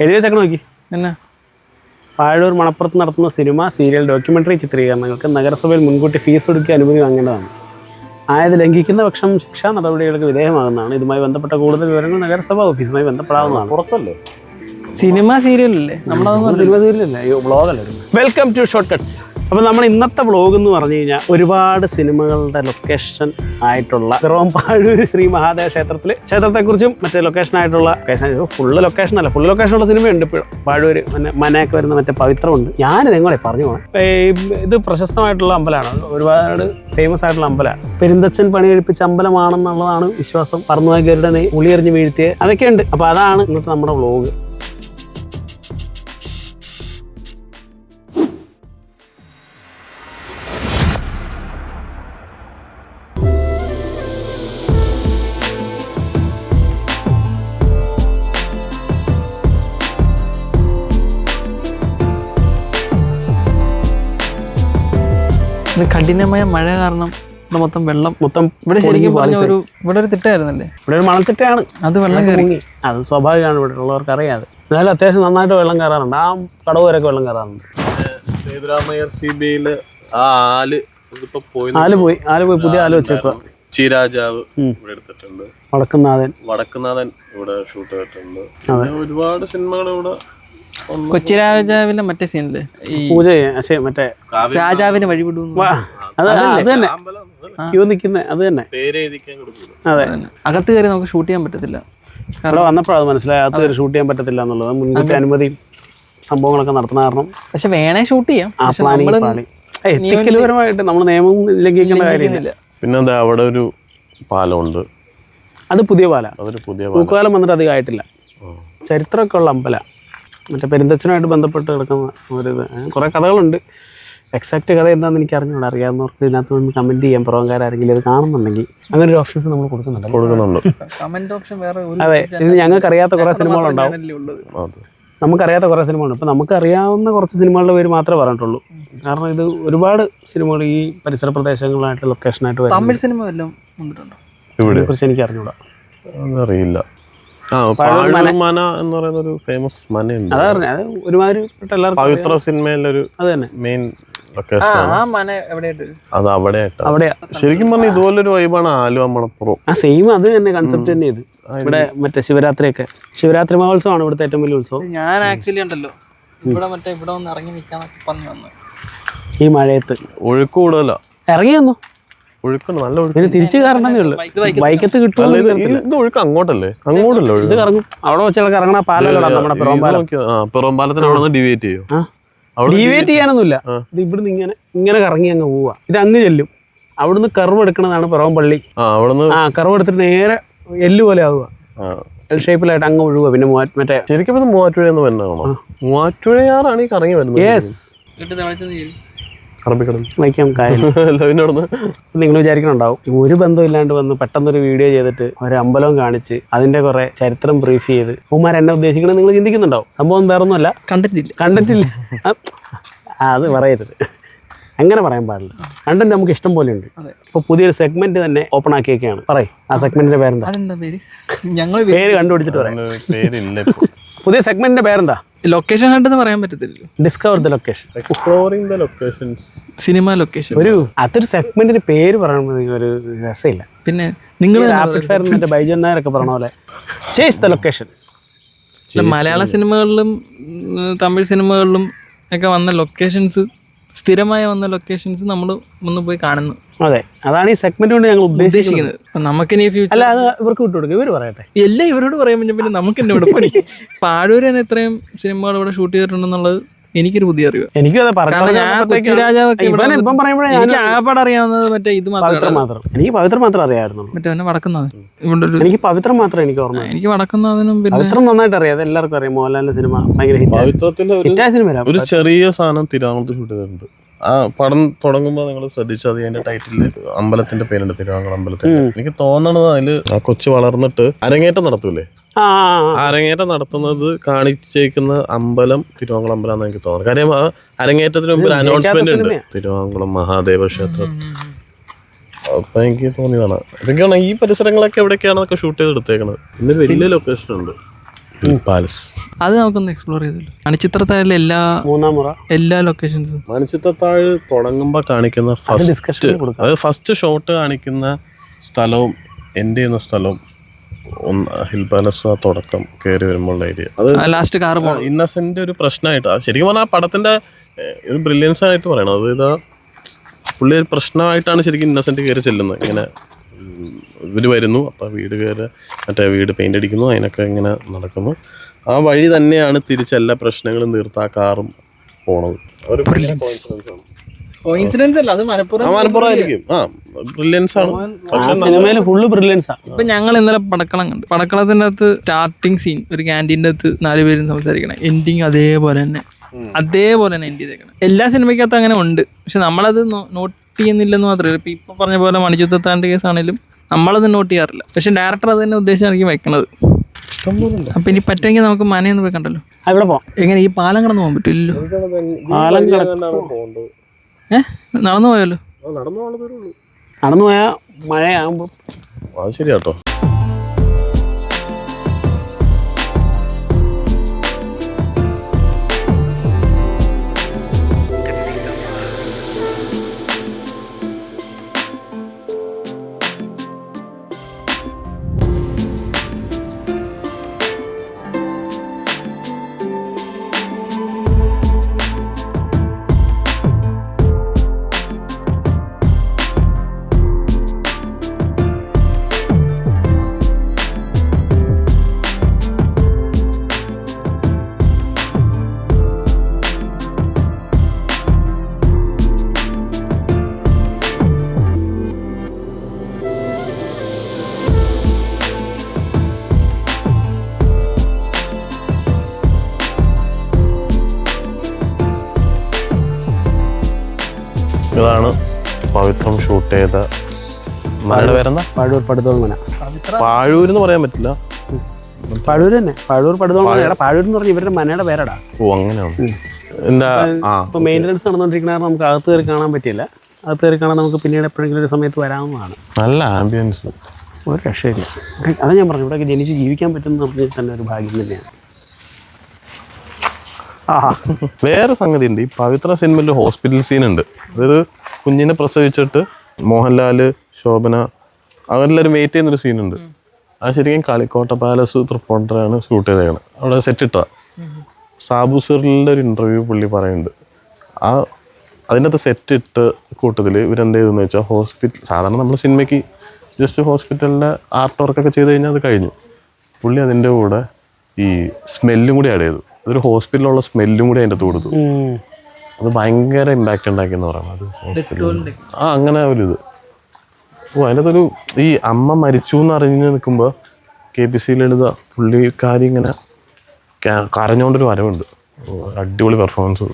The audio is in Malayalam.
എഴുതി വെച്ചേക്കണം നോക്കി എന്നാ പാഴൂർ മണപ്പുറത്ത് നടത്തുന്ന സിനിമ, സീരിയൽ, ഡോക്യുമെൻ്ററി ചിത്രീകരണങ്ങൾക്ക് നഗരസഭയിൽ മുൻകൂട്ടി ഫീസ് ഒടുക്കി അനുമതി വാങ്ങേണ്ടതാണ്. ആയത് ലംഘിക്കുന്ന പക്ഷം ശിക്ഷാ നടപടികൾക്ക് വിധേയമാകുന്നതാണ്. ഇതുമായി ബന്ധപ്പെട്ട കൂടുതൽ വിവരങ്ങൾ നഗരസഭ ഓഫീസുമായി ബന്ധപ്പെടാവുന്നതാണ്. പുറത്തല്ലേ സിനിമ സീരിയലല്ലേ, നമ്മളതൊന്നും സിനിമ സീരിയലല്ലേ, അയ്യോ വ്ളോഗല്ലേ. Welcome to short cuts. അപ്പോൾ നമ്മൾ ഇന്നത്തെ വ്ളോഗ് എന്ന് പറഞ്ഞു കഴിഞ്ഞാൽ ഒരുപാട് സിനിമകളുടെ ലൊക്കേഷൻ ആയിട്ടുള്ള പാഴൂർ ശ്രീ മഹാദേവ ക്ഷേത്രത്തെക്കുറിച്ചും മറ്റേ ലൊക്കേഷനായിട്ടുള്ള ഫുള്ള് ലൊക്കേഷനല്ല, ഫുള്ള് ലൊക്കേഷനുള്ള സിനിമയുണ്ട് ഇപ്പോഴും. പാഴൂർ മനയൊക്കെ വരുന്ന മറ്റേ പവിത്രമുണ്ട്. ഞാനിത് എങ്ങനെ പറഞ്ഞു പോകണം. ഇത് പ്രശസ്തമായിട്ടുള്ള അമ്പലമാണ്, ഒരുപാട് ഫേമസ് ആയിട്ടുള്ള അമ്പലമാണ്. പെരുന്തച്ഛൻ പണി കഴിപ്പിച്ച അമ്പലമാണെന്നുള്ളതാണ് വിശ്വാസം. പറന്നുവാക്കിയവരുടെ ഉളിയെറിഞ്ഞ് വീഴ്ത്തിയ അതൊക്കെ ഉണ്ട്. അപ്പോൾ അതാണ് ഇന്നത്തെ നമ്മുടെ വ്ളോഗ്. ഇത് കഠിനമായ മഴ കാരണം ഇവിടെ മൊത്തം വെള്ളം ഇവിടെ ശരിക്കും പറഞ്ഞ ഇവിടെ ഒരു തിട്ടായിരുന്നല്ലേ, ഇവിടെ ഒരു മണത്തിട്ടാണ്. അത് വെള്ളം കയറി. അത് സ്വാഭാവികമാണ്, ഇവിടെ ഉള്ളവർക്ക് അറിയാതെ. എന്നാലും അത്യാവശ്യം നന്നായിട്ട് വെള്ളം കയറാറുണ്ട്. ആ കടവ് വരെയൊക്കെ വെള്ളം കയറാറുണ്ട്. ആല് പോയി പുതിയ ആല് വെച്ചേക്കുക. രാജാവ് ഇവിടെ എടുത്തിട്ടുണ്ട്. വടക്കുന്നാഥൻ ഇവിടെ ഷൂട്ട് ചെയ്തിട്ടുണ്ട്. ഒരുപാട് സിനിമകൾ ഇവിടെ. കൊച്ചി രാജാവിന്റെ മറ്റേ സീനില് ഈ പൂജ ചെയ്യാൻ മറ്റേ രാജാവിനെ വഴിവിടും, അത് തന്നെ ക്യൂ നിൽക്കുന്ന അത് തന്നെ. അതെ, അകത്ത് കയറി നമുക്ക് ഷൂട്ട് ചെയ്യാൻ പറ്റത്തില്ല. അവിടെ വന്നപ്പോഴത് മനസ്സിലായി, അകത്ത് കയറി ഷൂട്ട് ചെയ്യാൻ പറ്റത്തില്ല എന്നുള്ളത്. മുൻകൂട്ടി അനുമതി സംഭവങ്ങളൊക്കെ നടത്തുന്ന കാരണം. പക്ഷെ വേണേ ഷൂട്ട് ചെയ്യാം, എത്തിക്കൽപരമായിട്ട് നമ്മൾ നിയമം ലംഘിക്കേണ്ട കാര്യമില്ല. പിന്നെ അവിടെ ഒരു പാലമുണ്ട്, അത് പുതിയ പാലം. തൂക്കുപാലം വന്നിട്ട് അധികം ആയിട്ടില്ല. ചരിത്രമൊക്കെ ഉള്ള അമ്പല. മറ്റേ പെരുന്തച്ഛനുമായിട്ട് ബന്ധപ്പെട്ട് കിടക്കുന്ന ഒരു കുറേ കഥകളുണ്ട്. എക്സാക്ട് കഥ എന്താണെന്ന് എനിക്ക് അറിഞ്ഞൂടെ. അറിയാവുന്നവർക്ക് ഇതിനകത്ത് നിന്ന് കമൻറ്റ് ചെയ്യാൻ, പുറംകാരെങ്കിലും ഇത് കാണുന്നുണ്ടെങ്കിൽ അങ്ങനെ ഒരു ഓപ്ഷൻസ് നമ്മൾ കൊടുക്കുന്നുണ്ട്. അതെ, ഇത് ഞങ്ങൾക്ക് അറിയാത്ത കുറേ സിനിമകളുണ്ടാവും, നമുക്കറിയാത്ത കുറേ സിനിമകളുണ്ട്. ഇപ്പം നമുക്കറിയാവുന്ന കുറച്ച് സിനിമകളുടെ പേര് മാത്രമേ പറഞ്ഞിട്ടുള്ളൂ. കാരണം ഇത് ഒരുപാട് സിനിമകൾ ഈ പരിസര പ്രദേശങ്ങളായിട്ട് ലൊക്കേഷനായിട്ട് വരും. തമിഴ് സിനിമ വല്ലതും ഇതിനെക്കുറിച്ച് എനിക്ക് അറിഞ്ഞൂടാ, അറിയില്ല. മന എന്ന് പറയുന്ന ഒരു ഫേമസ് മനയുണ്ട്. അതാ പറഞ്ഞത്, അത് ഒരുമാതിരിപ്പെട്ട എല്ലാവർക്കും പവിത്ര സിനിമയിലൊരു അത് തന്നെ മെയിൻ ലൊക്കേഷൻ. അത് അവിടെയാ ശരിക്കും പറഞ്ഞാൽ ഇതുപോലൊരു വൈബാണ് ആലുവ മണപ്പുറം. ആ സെയിം അത് തന്നെ കൺസെപ്റ്റ് തന്നെ. ഇത് ഇവിടെ മറ്റേ ശിവരാത്രി മഹോത്സവമാണ് ഇവിടുത്തെ ഏറ്റവും വലിയ ഉത്സവം. ഞാൻ ആക്ച്വലി ഉണ്ടല്ലോ ഇവിടെ ഇവിടെ ഒന്ന് ഇറങ്ങി നിൽക്കാന്നൊക്കെ പറഞ്ഞു വന്നു. ഈ മഴയത്ത് ഒഴുക്ക് കൂടുതലാ. ഇറങ്ങി വന്നു, ഒഴുക്കുണ്ട്, നല്ല ഒഴുക്ക്. പിന്നെ തിരിച്ചു കയറണമെന്നേ ഉള്ളൂ. ബൈക്കത്ത് കിട്ടും. ഇത് ഒഴുക്ക് അങ്ങോട്ടല്ലേ, അങ്ങോട്ടല്ലോ ഇത് കറങ്ങും. അവിടെ വെച്ച് ഇറങ്ങണ പാലങ്ങളാണ് നമ്മുടെ പിറവമ്പാലത്തിന് അവിടെ നിന്ന് ഡിവേറ്റ് ചെയ്യും. ഡീവേറ്റ് ചെയ്യാനൊന്നുമില്ല. ഇത് ഇവിടുന്ന് ഇങ്ങനെ കറങ്ങി അങ്ങ് പോവുക. ഇത് അങ്ങ് ചെല്ലും. അവിടുന്ന് കർവ് എടുക്കണതാണ് പിറവമ്പള്ളി. കർവ് എടുത്തിട്ട് നേരെ എല്ല് പോലെ ആവുക, എൽ ഷേപ്പിലായിട്ട് അങ്ങ് ഒഴുകുക. പിന്നെ മറ്റേ ശരിക്കും മൂവാറ്റുപുഴ എന്ന് പറഞ്ഞാണോ? മൂവാറ്റുപുഴയാറാണ് ഈ കറങ്ങി വരുന്നത്. യെസ്, വയ്ക്കാം കാര്യം. നിങ്ങൾ വിചാരിക്കണുണ്ടാവും ഒരു ബന്ധമില്ലാണ്ട് വന്ന് പെട്ടെന്നൊരു വീഡിയോ ചെയ്തിട്ട് ഒരു അമ്പലവും കാണിച്ച് അതിന്റെ കുറെ ചരിത്രം ബ്രീഫ് ചെയ്ത് ഉമ്മാർ എന്നെ ഉദ്ദേശിക്കണമെന്ന് നിങ്ങൾ ചിന്തിക്കുന്നുണ്ടാവും. സംഭവം വേറൊന്നുമല്ല, കണ്ടിട്ടില്ല. അത് പറയരുത്, അങ്ങനെ പറയാൻ പാടില്ല. കണ്ടന്റ് നമുക്ക് ഇഷ്ടം പോലെ ഉണ്ട്. ഇപ്പൊ പുതിയൊരു സെഗ്മെന്റ് തന്നെ ഓപ്പൺ ആക്കിയൊക്കെയാണ്. പറയും ആ സെഗ്മെന്റിന്റെ പേരെന്താ? പേര് കണ്ടുപിടിച്ചിട്ട് പറയാം. പുതിയ സെഗ്മെന്റിന്റെ പേരെന്താ? ലൊക്കേഷൻ ഹണ്ട് പറയാൻ പറ്റത്തില്ല. Discover the location, exploring the locations, cinema location. അതൊരു സെഗ്മെന്റിന് പേര് പറയുമ്പോൾ ഒരു രസമില്ല. പിന്നെ നിങ്ങൾ ബൈജൻ നായരൊക്കെ പറഞ്ഞ പോലെ ചേസ് ദ ലൊക്കേഷൻ. മലയാള സിനിമകളിലും തമിഴ് സിനിമകളിലും ഒക്കെ വന്ന ലൊക്കേഷൻസ്, സ്ഥിരമായി വന്ന ലൊക്കേഷൻസ് നമ്മൾ ഒന്ന് പോയി കാണുന്നു. അതെ, അതാണ് ഈ സെഗ്മെന്റ് കൊണ്ട് ഞങ്ങൾ ഉദ്ദേശിക്കുന്നത്. നമുക്ക് അല്ല, അത് ഇവർക്ക് വിട്ടുകൊടുക്കും, ഇവർ പറയട്ടെ. എല്ലാം ഇവരോട് പറയാൻ പറ്റും. പിന്നെ നമുക്ക് എന്നെ ഇവിടെ പണി. പാഴൂർ തന്നെ ഇത്രയും സിനിമകൾ ഇവിടെ ഷൂട്ട് ചെയ്തിട്ടുണ്ടെന്നുള്ളത് എനിക്കൊരു പുതിയ അറിവ്. എനിക്കും കൊച്ചി രാജാവൊക്കെ എനിക്ക് ആകപ്പാട് അറിയാവുന്നത് മറ്റേ ഇത് മാത്രം. എനിക്ക് പവിത്രം മാത്രം അറിയാമായിരുന്നു. മറ്റേ വടക്കുന്നാഥൻ. എനിക്ക് പവിത്രം മാത്രം എനിക്ക് ഓർമ്മ. എനിക്ക് വടക്കുന്നാഥനും പിന്നെ പവിത്രം നന്നായിട്ട് അറിയാം. അത് എല്ലാവർക്കും അറിയാം. മോഹൻലാലിന്റെ സിനിമ ഭയങ്കര ഹിറ്റായ സിനിമ. ഒരു ചെറിയ സാധനം തിരുവാങ്കുളത്ത് ഷൂട്ട് ചെയ്തിട്ടുണ്ട്. ആ പടം തുടങ്ങുമ്പോൾ നിങ്ങൾ ശ്രദ്ധിച്ചാൽ അതിന്റെ ടൈറ്റില് അമ്പലത്തിന്റെ പേരുണ്ട്, തിരുവാങ്കുളം അമ്പലത്തിന്റെ. എനിക്ക് തോന്നണത് അതില് ആ കൊച്ചു വളർന്നിട്ട് അരങ്ങേറ്റം നടത്തൂലേ, അരങ്ങേറ്റം നടത്തുന്നത് കാണിച്ചേക്കുന്ന അമ്പലം തിരുവാങ്കുളം അമ്പലം എനിക്ക് തോന്നുന്നു. കാര്യം ആ അരങ്ങേറ്റത്തിന് മുമ്പ് ഒരു അനൗൺസ്മെന്റ് ഉണ്ട്, തിരുവാങ്കുളം മഹാദേവ ക്ഷേത്രം. അപ്പൊ എനിക്ക് തോന്നിയതാണ്. എനിക്കാണ് ഈ പരിസരങ്ങളൊക്കെ എവിടെയൊക്കെയാണൊക്കെ ഷൂട്ട് ചെയ്ത് എടുത്തേക്കണത്. ഇന്നൊരു വലിയ ലൊക്കേഷൻ ഉണ്ട്. Hill palace. അത് നമുക്കൊന്ന് എക്സ്പ്ലോർ ചെയ്തല്ലോ. മണിച്ചിത്രത്താഴിലെ എല്ലാ ലൊക്കേഷൻസും. മണിച്ചിത്രത്താഴ് തുടങ്ങുമ്പോൾ കാണിക്കുന്ന ഫസ്റ്റ് ഷോട്ട് കാണിക്കുന്ന സ്ഥലവും എൻഡ് ചെയ്യുന്ന സ്ഥലവും ഹിൽ പാലസ്. ആ തുടക്കം കയറി വരുമ്പോഴുള്ള ഏരിയ അത് ലാസ്റ്റ് കാർ ഇന്നസെന്റ് ഒരു പ്രശ്നമായിട്ട് ശരിക്കും പറഞ്ഞാൽ ആ പടത്തിന്റെ ഒരു ബ്രില്യൻസ് ആയിട്ട് പറയണം. അത് ഇതാ പുള്ളി ഒരു പ്രശ്നമായിട്ടാണ് ശരിക്കും ഇന്നസെന്റ് കയറി ചെല്ലുന്നത്. ഇങ്ങനെ ഇവര് വരുന്നു, അപ്പം വീട് പെയിന്റ് അടിക്കുന്നു, അതിനൊക്കെ ഇങ്ങനെ നടക്കുന്നു. ആ വഴി തന്നെയാണ് തിരിച്ചെല്ലാ പ്രശ്നങ്ങളും തീർത്ത് ആ കാറും പോണത്. ഇപ്പൊ ഞങ്ങൾ ഇന്നലെ പടക്കളം കണ്ടു. പടക്കളത്തിന്റെ അകത്ത് സ്റ്റാർട്ടിങ് സീൻ ഒരു ക്യാൻറ്റീൻ്റെ അകത്ത് 4 പേരും സംസാരിക്കണം. എൻഡിങ് അതേപോലെ തന്നെ എൻഡ് ചെയ്തേക്കണം. എല്ലാ സിനിമയ്ക്കകത്ത് അങ്ങനെ ഉണ്ട്, പക്ഷെ നമ്മളത് നോട്ട് ചെയ്യുന്നില്ലെന്ന് മാത്രമേ. ഇപ്പൊ പറഞ്ഞ പോലെ മണിച്ചിത്രത്താഴിന്റെ കേസാണെങ്കിലും നമ്മളത് നോട്ട് ചെയ്യാറില്ല, പക്ഷെ ഡയറക്ടർ അത് തന്നെ ഉദ്ദേശിച്ചായിരിക്കും വെക്കണത്. അപ്പൊ ഇനി പറ്റുമെങ്കിൽ നമുക്ക് മനയൊന്ന് പോയി കണ്ടല്ലോ. എങ്ങനെ ഈ പാലം കടന്നു പോകാൻ പറ്റില്ലല്ലോ? നടന്നു പോയാലോ? നടന്നു പോയാ മഴയാകുമ്പോ അത് ശരിയാട്ടോ. ഇതാണ് പവിത്രം ഷൂട്ട് ചെയ്ത മനയുടെ പേരെന്താ? പാഴൂർ പടുതോൾ മന. പാഴൂരെന്ന് പറയാൻ പറ്റില്ല, പാഴൂർ തന്നെ. പാഴൂർ പടുതോൾ മനയുടെ പാഴൂർ എന്ന് പറഞ്ഞ ഇവരുടെ മനയുടെ പേരടാ. ഓ അങ്ങനെയാണ്. എന്താ ഇപ്പൊ മെയിൻ്റനൻസ് നടന്നുകൊണ്ടിരിക്കുന്ന നമുക്ക് അകത്ത് കയറി കാണാൻ പറ്റില്ല. അകത്ത് കയറി കാണാൻ നമുക്ക് പിന്നീട് എപ്പോഴെങ്കിലും ഒരു സമയത്ത് വരാവുന്നതാണ്. നല്ല ആംബിയൻസ്, ഒരു രക്ഷയില്ല. അതാ ഞാൻ പറഞ്ഞു, ഇവിടെ ജനിച്ച് ജീവിക്കാൻ പറ്റുന്ന പറഞ്ഞാൽ തന്നെ ഒരു ഭാഗ്യം തന്നെയാണ്. വേറെ സംഗതി ഉണ്ട്. ഈ പവിത്ര സിനിമയിൽ ഹോസ്പിറ്റൽ സീൻ ഉണ്ട്. അതൊരു കുഞ്ഞിനെ പ്രസവിച്ചിട്ട് മോഹൻലാല്, ശോഭന അവരെല്ലാവരും വെയിറ്റ് ചെയ്യുന്നൊരു സീനുണ്ട്. അത് ശരിക്കും കളിക്കോട്ട പാലസ് തൃപ്പൂണിത്തുറയാണ് ഷൂട്ട് ചെയ്തേക്കണം. അവിടെ സെറ്റ് ഇട്ടതാ. സാബു സിറിലിൻ്റെ ഒരു ഇൻ്റർവ്യൂ പുള്ളി പറയുന്നുണ്ട്. അതിനകത്ത് സെറ്റ് ഇട്ട് കൂട്ടത്തിൽ ഇവരെന്ത് ചെയ്തെന്ന് വെച്ചാൽ സാധാരണ നമ്മൾ സിനിമയ്ക്ക് ജസ്റ്റ് ഹോസ്പിറ്റലിൻ്റെ ആർട്ട് വർക്കൊക്കെ ചെയ്ത് കഴിഞ്ഞാൽ അത് കഴിഞ്ഞു. പുള്ളി അതിൻ്റെ കൂടെ ഈ സ്മെല്ലും കൂടി ആഡ് ചെയ്തു. അതൊരു ഹോസ്പിറ്റലിലുള്ള സ്മെല്ലും കൂടി അതിൻ്റെ അകത്ത് കൊടുത്തു. അത് ഭയങ്കര ഇമ്പാക്റ്റ് ഉണ്ടാക്കിയെന്ന് പറയുന്നത്. അങ്ങനെ ഒരിത്. അതിൻ്റെ അകത്തൊരു ഈ അമ്മ മരിച്ചു എന്ന് അറിഞ്ഞ് നിൽക്കുമ്പോൾ KPC ലളിത പുള്ളിക്കാരി ഇങ്ങനെ കരഞ്ഞുകൊണ്ടൊരു വരവുണ്ട്. അടിപൊളി പെർഫോമൻസ്.